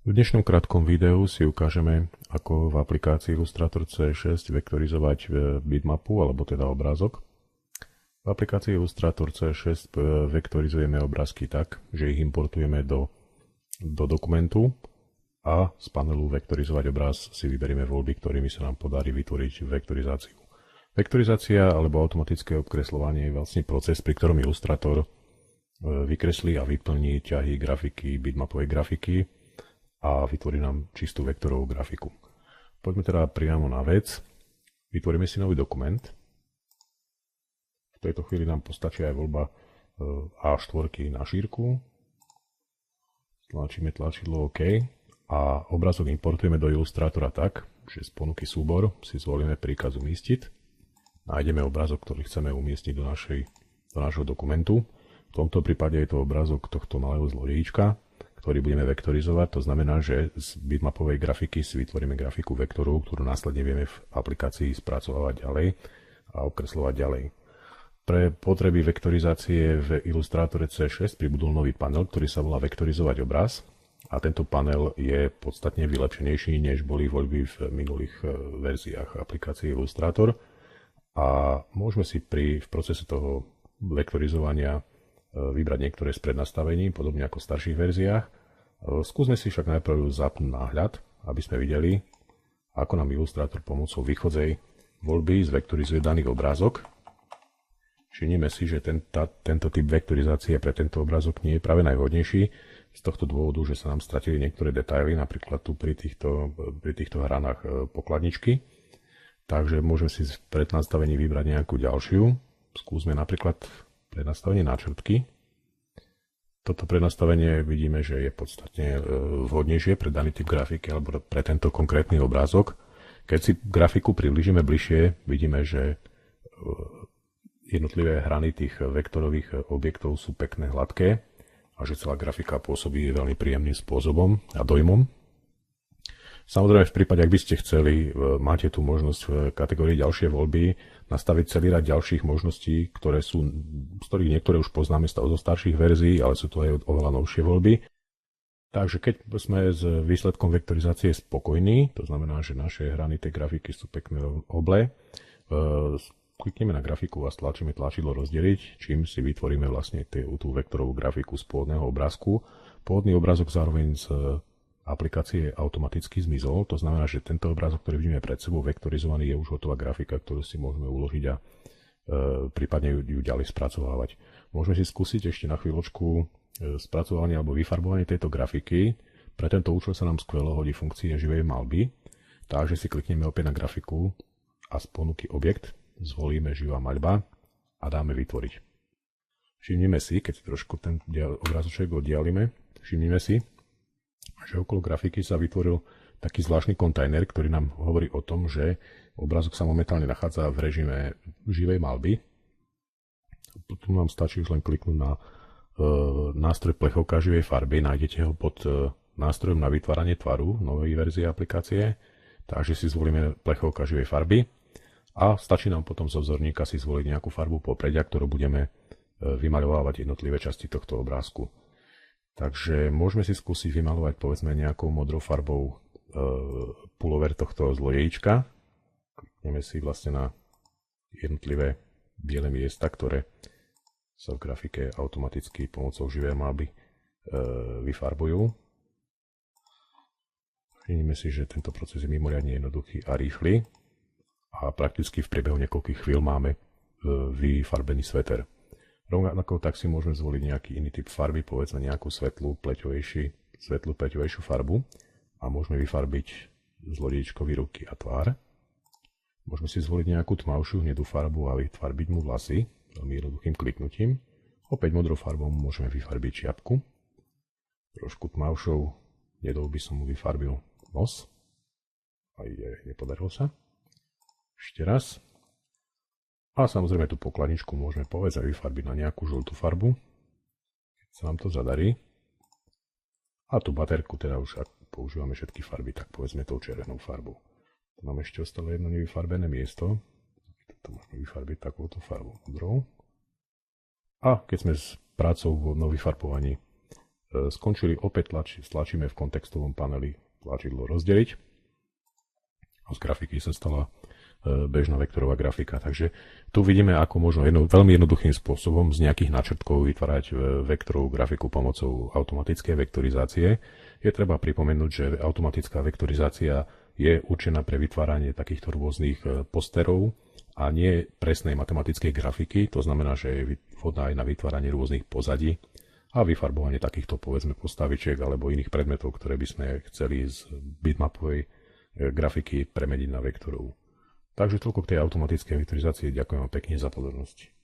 V dnešnom krátkom videu si ukážeme, ako v aplikácii Illustrator C6 vektorizovať bitmapu, alebo teda obrázok. V aplikácii Illustrator C6 vektorizujeme obrázky tak, že ich importujeme do dokumentu a z panelu Vektorizovať obraz si vyberieme voľby, ktorými sa nám podarí vytvoriť vektorizáciu. Vektorizácia alebo automatické obkresľovanie je vlastne proces, pri ktorom Illustrator vykreslí a vyplní ťahy grafiky, bitmapovej grafiky a vytvorí nám čistú vektorovú grafiku. Poďme teda priamo na vec. Vytvoríme si nový dokument. V tejto chvíli nám postačí aj voľba A4 na šírku. Tlačíme tlačidlo OK a obrázok importujeme do Illustratora tak, že z ponuky súbor si zvolíme príkaz umiestniť. Nájdeme obrázok, ktorý chceme umiestniť do nášho dokumentu. V tomto prípade je to obrázok tohto malého zlodejíčka, ktorý budeme vektorizovať. To znamená, že z bitmapovej grafiky si vytvoríme grafiku vektoru, ktorú následne vieme v aplikácii spracovávať ďalej a okresľovať ďalej. Pre potreby vektorizácie v Illustratore C6 pribudol nový panel, ktorý sa volá Vektorizovať obraz. A tento panel je podstatne vylepšenejší, než boli voľby v minulých verziách aplikácie Illustrator. A môžeme si v procese toho vektorizovania vybrať niektoré z prednastavení, podobne ako v starších verziách. Skúsme si však najprv zapnúť náhľad, aby sme videli, ako nám Illustrator pomocou východzej voľby zvektorizuje daný obrázok. Všimnime si, že tento typ vektorizácie pre tento obrázok nie je práve najvhodnejší, z tohto dôvodu, že sa nám stratili niektoré detaily, napríklad tu pri týchto hranách pokladničky. Takže môžeme si v prednastavení vybrať nejakú ďalšiu. Skúsme napríklad prednastavenie náčrtky. Toto prednastavenie vidíme, že je podstatne vhodnejšie pre daný typ grafiky alebo pre tento konkrétny obrázok. Keď si grafiku priblížime bližšie, vidíme, že jednotlivé hrany tých vektorových objektov sú pekné, hladké a že celá grafika pôsobí veľmi príjemným spôsobom a dojmom. Samozrejme, v prípade, ak by ste chceli, máte tu možnosť v kategórii ďalšie voľby nastaviť celý rad ďalších možností, z ktorých niektoré už poznáme zo starších verzií, ale sú to aj oveľa novšie voľby. Takže keď sme s výsledkom vektorizácie spokojní, to znamená, že naše hrany tej grafiky sú pekné oble, klikneme na grafiku a stlačíme tlačidlo rozdeliť, čím si vytvoríme vlastne tú vektorovú grafiku z pôvodného obrázku. Pôvodný obrázok zároveň z aplikácie automaticky zmizol, to znamená, že tento obrázok, ktorý vidíme pred sebou vektorizovaný, je už hotová grafika, ktorú si môžeme uložiť a prípadne ju ďalej spracovávať. Môžeme si skúsiť ešte na chvíľočku spracovanie alebo vyfarbovanie tejto grafiky. Pre tento účel sa nám skvelo hodí funkcia živej malby, takže si klikneme opäť na grafiku a z ponuky objekt zvolíme živá maľba a dáme vytvoriť. Všimnime si, keď si trošku ten obrázoček oddialime, všimnime si, že okolo grafiky sa vytvoril taký zvláštny kontajner, ktorý nám hovorí o tom, že obrázok sa momentálne nachádza v režime živej malby. Tu nám stačí už len kliknúť na nástroj plechovka živej farby, nájdete ho pod nástrojom na vytváranie tvaru novej verzie aplikácie, takže si zvolíme plechovka živej farby a stačí nám potom zo vzorníka si zvoliť nejakú farbu popredia, ktorú budeme vymaľovávať jednotlivé časti tohto obrázku. Takže môžeme si skúsiť vymalovať povedzme nejakou modrou farbou pulover tohto zlodejíčka. Klikneme si vlastne na jednotlivé biele miesta, ktoré sa v grafike automaticky pomocou živej malby vyfarbujú. Všimnime si, že tento proces je mimoriadne jednoduchý a rýchly a prakticky v priebehu niekoľkých chvíľ máme vyfarbený sveter. Rovnako tak si môžeme zvoliť nejaký iný typ farby, povedzme nejakú svetlú pleťovejšiu farbu a môžeme vyfarbiť zlodejíčkovi ruky a tvár. Môžeme si zvoliť nejakú tmavšiu hnedú farbu a vyfarbiť mu vlasy veľmi jednoduchým kliknutím. Opäť modrou farbou môžeme vyfarbiť čiapku. Trošku tmavšou hnedou by som mu vyfarbil nos. Aj nepodarilo sa. Ešte raz. A samozrejme tú pokladničku môžeme povedzme vyfarbiť na nejakú žltú farbu, keď sa nám to zadarí. A tú baterku teda už ak používame všetky farby, tak povedzme tou červenou farbou. Tu nám ešte ostalo jedno nevyfarbené miesto. To môžeme vyfarbiť takouto farbou modrou. A keď sme s prácou vo vyfarbovaní skončili, opäť stlačíme v kontextovom paneli tlačidlo rozdeliť a z grafiky sa stala bežná vektorová grafika. Takže tu vidíme, ako možno veľmi jednoduchým spôsobom z nejakých náčrtkov vytvárať vektorovú grafiku pomocou automatickej vektorizácie. Je treba pripomenúť, že automatická vektorizácia je určená pre vytváranie takýchto rôznych posterov a nie presnej matematickej grafiky. To znamená, že je vhodná aj na vytváranie rôznych pozadí a vyfarbovanie takýchto, povedzme, postavičiek alebo iných predmetov, ktoré by sme chceli z bitmapovej grafiky premeniť na vektorovú. Takže toľko k tej automatickej vektorizácii. Ďakujem vám pekne za pozornosť.